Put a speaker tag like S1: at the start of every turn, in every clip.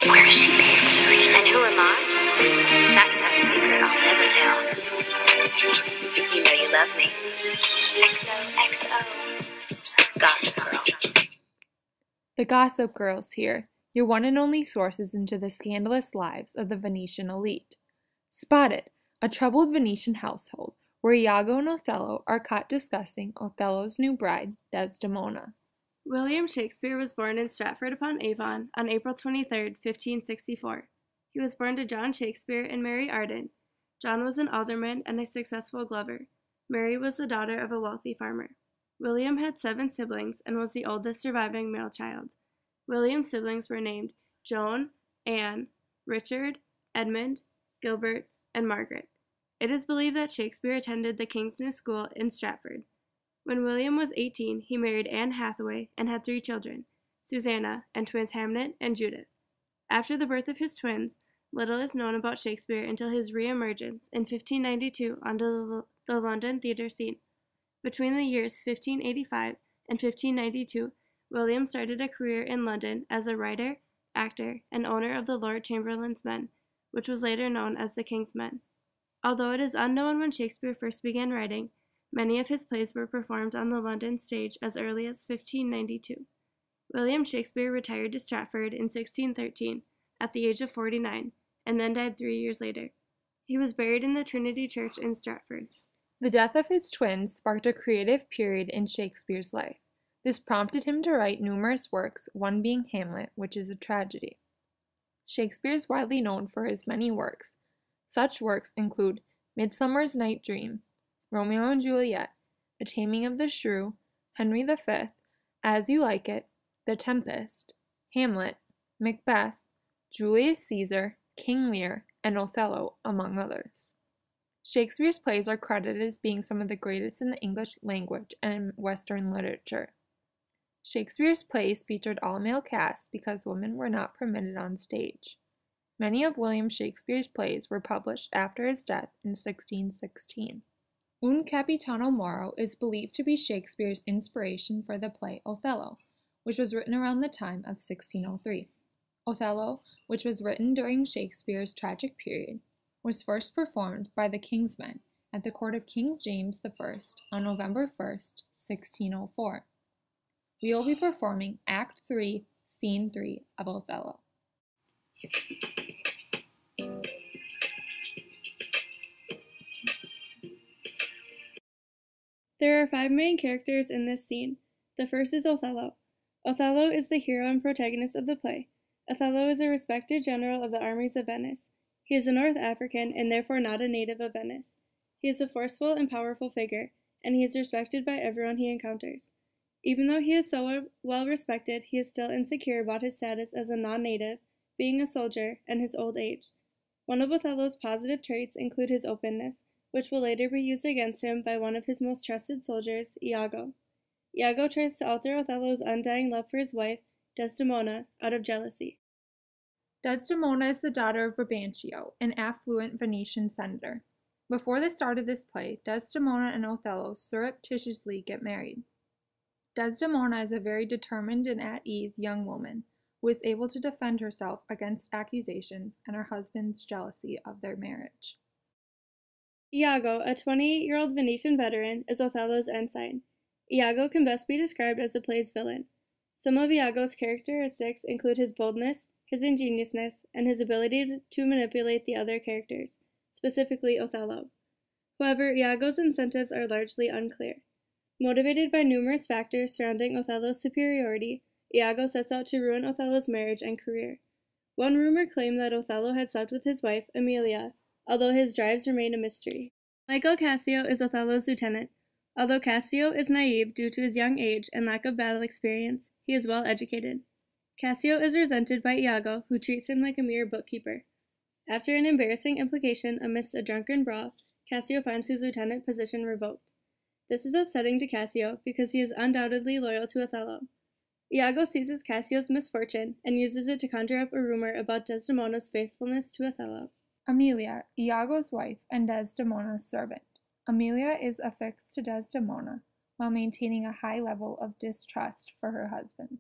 S1: Where is she answering? And who am I? That's not a secret I'll never tell. You know you love me. XOXO. Gossip Girl.
S2: The Gossip Girls here, your one and only sources into the scandalous lives of the Venetian elite. Spotted, a troubled Venetian household, where Iago and Othello are caught discussing Othello's new bride, Desdemona.
S3: William Shakespeare was born in Stratford-upon-Avon on April 23, 1564. He was born to John Shakespeare and Mary Arden. John was an alderman and a successful glover. Mary was the daughter of a wealthy farmer. William had 7 siblings and was the oldest surviving male child. William's siblings were named Joan, Anne, Richard, Edmund, Gilbert, and Margaret. It is believed that Shakespeare attended the King's New School in Stratford. When William was 18, he married Anne Hathaway and had 3 children, Susanna and twins Hamnet and Judith. After the birth of his twins, little is known about Shakespeare until his re-emergence in 1592 onto the London theatre scene. Between the years 1585 and 1592, William started a career in London as a writer, actor, and owner of the Lord Chamberlain's Men, which was later known as the King's Men. Although it is unknown when Shakespeare first began writing, many of his plays were performed on the London stage as early as 1592. William Shakespeare retired to Stratford in 1613 at the age of 49, and then died 3 years later. He was buried in the Trinity Church in Stratford.
S2: The death of his twins sparked a creative period in Shakespeare's life. This prompted him to write numerous works, one being Hamlet, which is a tragedy. Shakespeare is widely known for his many works. Such works include Midsummer's Night Dream, Romeo and Juliet, The Taming of the Shrew, Henry V, As You Like It, The Tempest, Hamlet, Macbeth, Julius Caesar, King Lear, and Othello, among others. Shakespeare's plays are credited as being some of the greatest in the English language and in Western literature. Shakespeare's plays featured all-male casts because women were not permitted on stage. Many of William Shakespeare's plays were published after his death in 1616. Un Capitano Moro is believed to be Shakespeare's inspiration for the play Othello, which was written around the time of 1603. Othello, which was written during Shakespeare's tragic period, was first performed by the King's Men at the court of King James I on November 1, 1604. We will be performing Act 3, Scene 3 of Othello.
S3: There are 5 main characters in this scene. The first is Othello. Othello is the hero and protagonist of the play. Othello is a respected general of the armies of Venice. He is a North African and therefore not a native of Venice. He is a forceful and powerful figure, and he is respected by everyone he encounters. Even though he is so well respected, he is still insecure about his status as a non-native, being a soldier, and his old age. One of Othello's positive traits include his openness, which will later be used against him by one of his most trusted soldiers, Iago. Iago tries to alter Othello's undying love for his wife, Desdemona, out of jealousy.
S2: Desdemona is the daughter of Brabantio, an affluent Venetian senator. Before the start of this play, Desdemona and Othello surreptitiously get married. Desdemona is a very determined and at ease young woman who is able to defend herself against accusations and her husband's jealousy of their marriage.
S3: Iago, a 28-year-old Venetian veteran, is Othello's ensign. Iago can best be described as the play's villain. Some of Iago's characteristics include his boldness, his ingenuousness, and his ability to manipulate the other characters, specifically Othello. However, Iago's incentives are largely unclear. Motivated by numerous factors surrounding Othello's superiority, Iago sets out to ruin Othello's marriage and career. One rumor claimed that Othello had slept with his wife, Amelia, although his drives remain a mystery. Michael Cassio is Othello's lieutenant. Although Cassio is naive due to his young age and lack of battle experience, he is well educated. Cassio is resented by Iago, who treats him like a mere bookkeeper. After an embarrassing implication amidst a drunken brawl, Cassio finds his lieutenant position revoked. This is upsetting to Cassio because he is undoubtedly loyal to Othello. Iago seizes Cassio's misfortune and uses it to conjure up a rumor about Desdemona's faithfulness to Othello.
S2: Amelia, Iago's wife and Desdemona's servant. Amelia is affixed to Desdemona while maintaining a high level of distrust for her husband.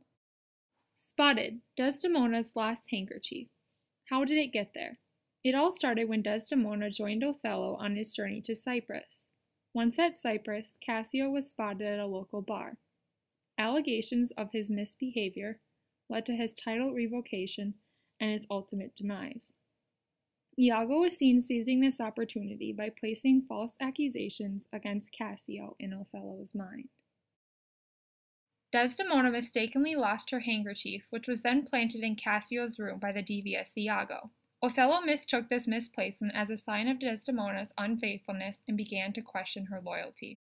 S2: Spotted, Desdemona's lost handkerchief. How did it get there? It all started when Desdemona joined Othello on his journey to Cyprus. Once at Cyprus, Cassio was spotted at a local bar. Allegations of his misbehavior led to his title revocation and his ultimate demise. Iago was seen seizing this opportunity by placing false accusations against Cassio in Othello's mind. Desdemona mistakenly lost her handkerchief, which was then planted in Cassio's room by the devious Iago. Othello mistook this misplacement as a sign of Desdemona's unfaithfulness and began to question her loyalty.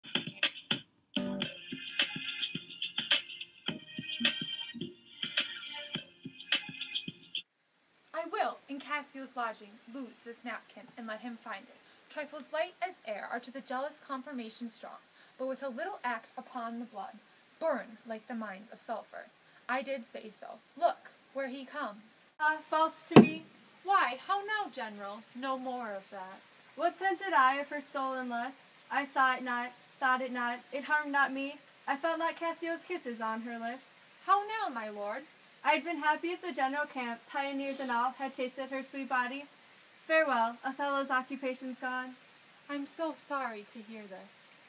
S2: I will, in Cassio's lodging, lose this napkin, and let him find it. Trifles light as air are to the jealous confirmation strong, but with a little act upon the blood, burn like the mines of sulphur. I did say so. Look, where he comes.
S3: False to me?
S2: Why, how now, General? No more of that.
S3: What sense had I of her stolen lust? I saw it not, thought it not, it harmed not me. I felt not Cassio's kisses on her lips.
S2: How now, my lord?
S3: I had been happy if the general camp, pioneers and all, had tasted her sweet body. Farewell, Othello's occupation's gone.
S2: I'm so sorry to hear this.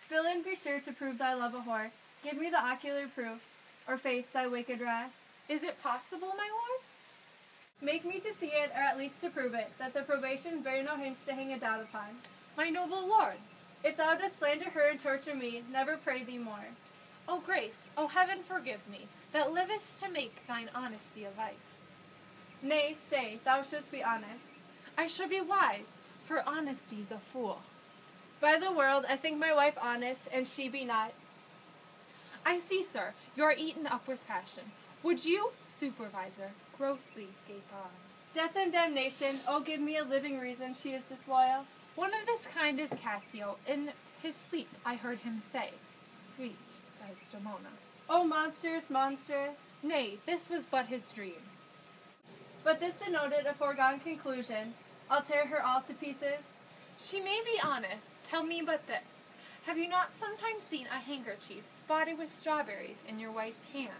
S3: Villain, be sure to prove thy love a whore. Give me the ocular proof, or face thy wicked wrath.
S2: Is it possible, my lord?
S3: Make me to see it, or at least to prove it, that the probation bear no hinge to hang a doubt upon.
S2: My noble lord.
S3: If thou dost slander her and torture me, never pray thee more.
S2: O grace, O heaven forgive me, that livest to make thine honesty a vice.
S3: Nay, stay, thou shouldst be honest.
S2: I should be wise, for honesty's a fool.
S3: By the world, I think my wife honest, and she be not.
S2: I see, sir, you are eaten up with passion. Would you, supervisor, grossly gape on?
S3: Death and damnation, oh give me a living reason she is disloyal.
S2: One of this kind is Cassio. In his sleep I heard him say, Sweet Desdemona.
S3: Oh monstrous, monstrous.
S2: Nay, this was but his dream.
S3: But this denoted a foregone conclusion. I'll tear her all to pieces.
S2: She may be honest. Tell me but this. Have you not sometimes seen a handkerchief spotted with strawberries in your wife's hand?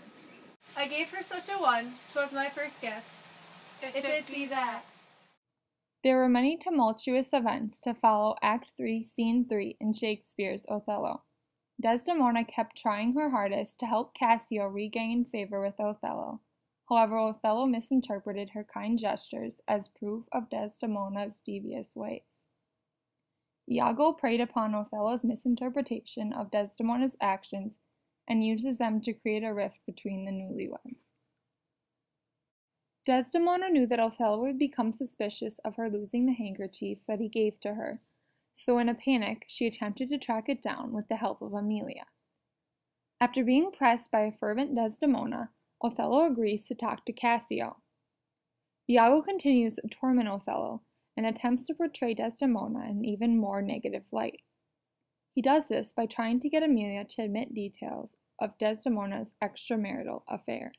S3: I gave her such a one. 'Twas my first gift. If it be that.
S2: There were many tumultuous events to follow Act 3, Scene 3 in Shakespeare's Othello. Desdemona kept trying her hardest to help Cassio regain favor with Othello. However, Othello misinterpreted her kind gestures as proof of Desdemona's devious ways. Iago preyed upon Othello's misinterpretation of Desdemona's actions and uses them to create a rift between the newlyweds. Desdemona knew that Othello would become suspicious of her losing the handkerchief that he gave to her, so in a panic she attempted to track it down with the help of Emilia. After being pressed by a fervent Desdemona, Othello agrees to talk to Cassio. Iago continues to torment Othello and attempts to portray Desdemona in an even more negative light. He does this by trying to get Emilia to admit details of Desdemona's extramarital affair.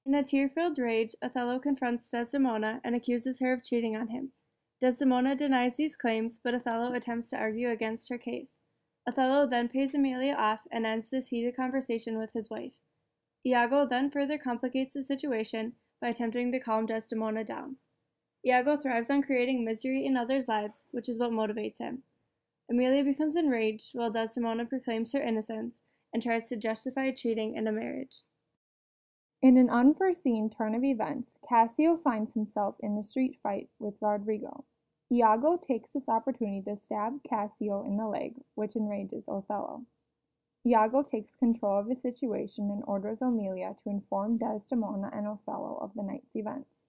S3: In a tear-filled rage, Othello confronts Desdemona and accuses her of cheating on him. Desdemona denies these claims, but Othello attempts to argue against her case. Othello then pays Emilia off and ends this heated conversation with his wife. Iago then further complicates the situation by attempting to calm Desdemona down. Iago thrives on creating misery in others' lives, which is what motivates him. Emilia becomes enraged while Desdemona proclaims her innocence and tries to justify cheating in a marriage.
S2: In an unforeseen turn of events, Cassio finds himself in a street fight with Rodrigo. Iago takes this opportunity to stab Cassio in the leg, which enrages Othello. Iago takes control of the situation and orders Emilia to inform Desdemona and Othello of the night's events.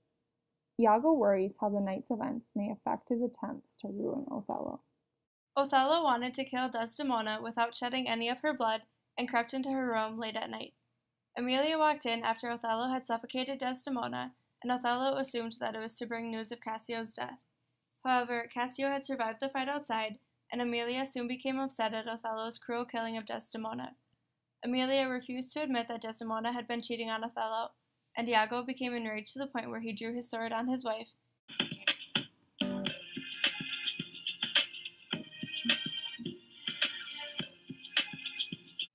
S2: Iago worries how the night's events may affect his attempts to ruin Othello.
S3: Othello wanted to kill Desdemona without shedding any of her blood and crept into her room late at night. Emilia walked in after Othello had suffocated Desdemona, and Othello assumed that it was to bring news of Cassio's death. However, Cassio had survived the fight outside, and Emilia soon became upset at Othello's cruel killing of Desdemona. Emilia refused to admit that Desdemona had been cheating on Othello, and Iago became enraged to the point where he drew his sword on his wife.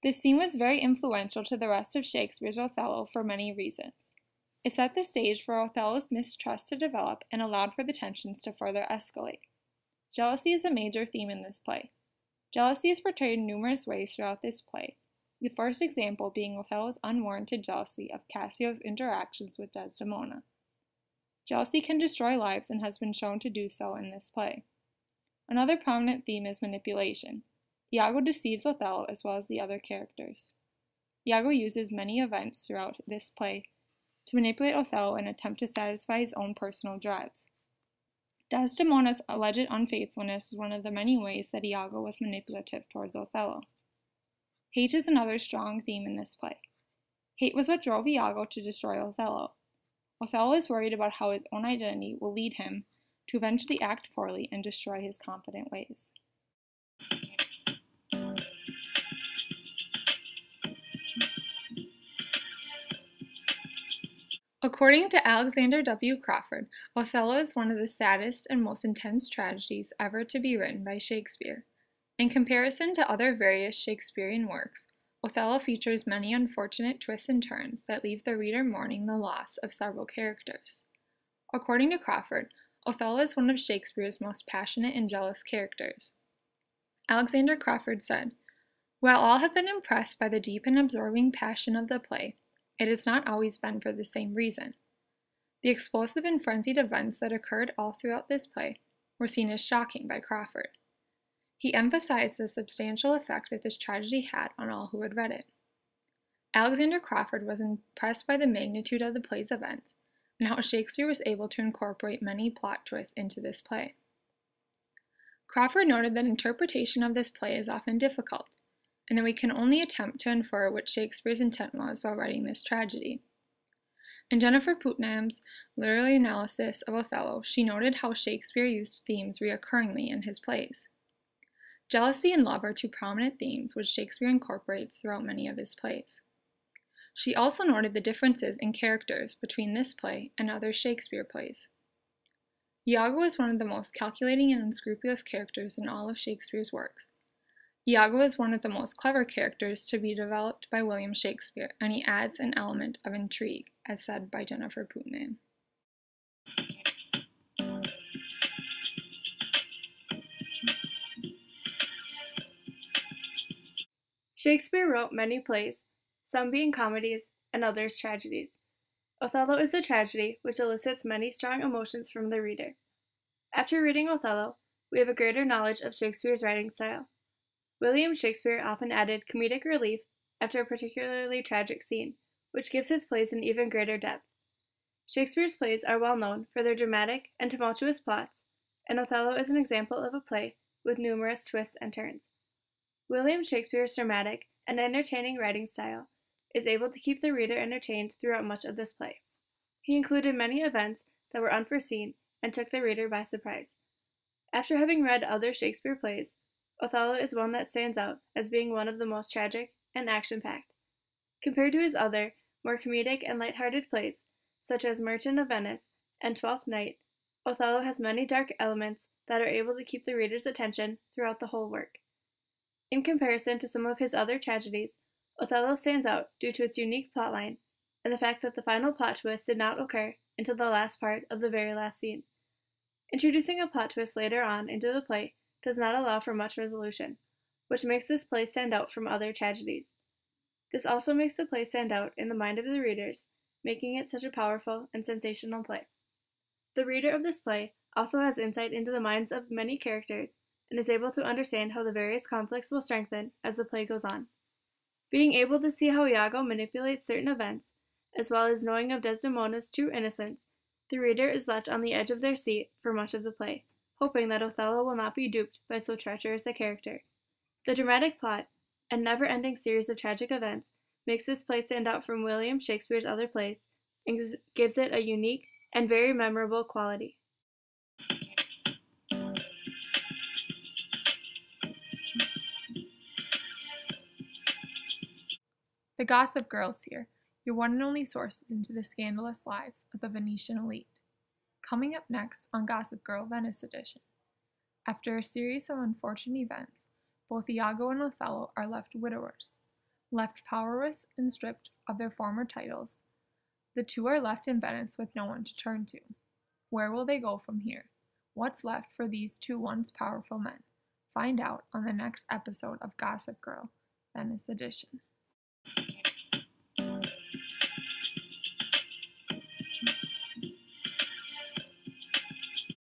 S2: This scene was very influential to the rest of Shakespeare's Othello for many reasons. It set the stage for Othello's mistrust to develop and allowed for the tensions to further escalate. Jealousy is a major theme in this play. Jealousy is portrayed in numerous ways throughout this play, the first example being Othello's unwarranted jealousy of Cassio's interactions with Desdemona. Jealousy can destroy lives and has been shown to do so in this play. Another prominent theme is manipulation. Iago deceives Othello as well as the other characters. Iago uses many events throughout this play to manipulate Othello and attempt to satisfy his own personal drives. Desdemona's alleged unfaithfulness is one of the many ways that Iago was manipulative towards Othello. Hate is another strong theme in this play. Hate was what drove Iago to destroy Othello. Othello is worried about how his own identity will lead him to eventually act poorly and destroy his confident ways. According to Alexander W. Crawford, Othello is one of the saddest and most intense tragedies ever to be written by Shakespeare. In comparison to other various Shakespearean works, Othello features many unfortunate twists and turns that leave the reader mourning the loss of several characters. According to Crawford, Othello is one of Shakespeare's most passionate and jealous characters. Alexander Crawford said, "While all have been impressed by the deep and absorbing passion of the play, it has not always been for the same reason. The explosive and frenzied events that occurred all throughout this play were seen as shocking by Crawford. He emphasized the substantial effect that this tragedy had on all who had read it. Alexander Crawford was impressed by the magnitude of the play's events and how Shakespeare was able to incorporate many plot twists into this play. Crawford noted that interpretation of this play is often difficult, and that we can only attempt to infer what Shakespeare's intent was while writing this tragedy. In Jennifer Putnam's literary analysis of Othello, she noted how Shakespeare used themes reoccurringly in his plays. Jealousy and love are two prominent themes which Shakespeare incorporates throughout many of his plays. She also noted the differences in characters between this play and other Shakespeare plays. Iago is one of the most calculating and unscrupulous characters in all of Shakespeare's works. Iago is one of the most clever characters to be developed by William Shakespeare, and he adds an element of intrigue, as said by Jennifer Putnam.
S3: Shakespeare wrote many plays, some being comedies and others tragedies. Othello is a tragedy which elicits many strong emotions from the reader. After reading Othello, we have a greater knowledge of Shakespeare's writing style. William Shakespeare often added comedic relief after a particularly tragic scene, which gives his plays an even greater depth. Shakespeare's plays are well known for their dramatic and tumultuous plots, and Othello is an example of a play with numerous twists and turns. William Shakespeare's dramatic and entertaining writing style is able to keep the reader entertained throughout much of this play. He included many events that were unforeseen and took the reader by surprise. After having read other Shakespeare plays, Othello is one that stands out as being one of the most tragic and action-packed. Compared to his other, more comedic and light-hearted plays, such as Merchant of Venice and Twelfth Night, Othello has many dark elements that are able to keep the reader's attention throughout the whole work. In comparison to some of his other tragedies, Othello stands out due to its unique plotline and the fact that the final plot twist did not occur until the last part of the very last scene. Introducing a plot twist later on into the play does not allow for much resolution, which makes this play stand out from other tragedies. This also makes the play stand out in the mind of the readers, making it such a powerful and sensational play. The reader of this play also has insight into the minds of many characters and is able to understand how the various conflicts will strengthen as the play goes on. Being able to see how Iago manipulates certain events, as well as knowing of Desdemona's true innocence, the reader is left on the edge of their seat for much of the play, hoping that Othello will not be duped by so treacherous a character. The dramatic plot and never-ending series of tragic events makes this play stand out from William Shakespeare's other plays and gives it a unique and very memorable quality.
S2: The Gossip Girls here, your one and only sources into the scandalous lives of the Venetian elite. Coming up next on Gossip Girl Venice Edition. After a series of unfortunate events, both Iago and Othello are left widowers, left powerless and stripped of their former titles. The two are left in Venice with no one to turn to. Where will they go from here? What's left for these two once powerful men? Find out on the next episode of Gossip Girl, Venice Edition.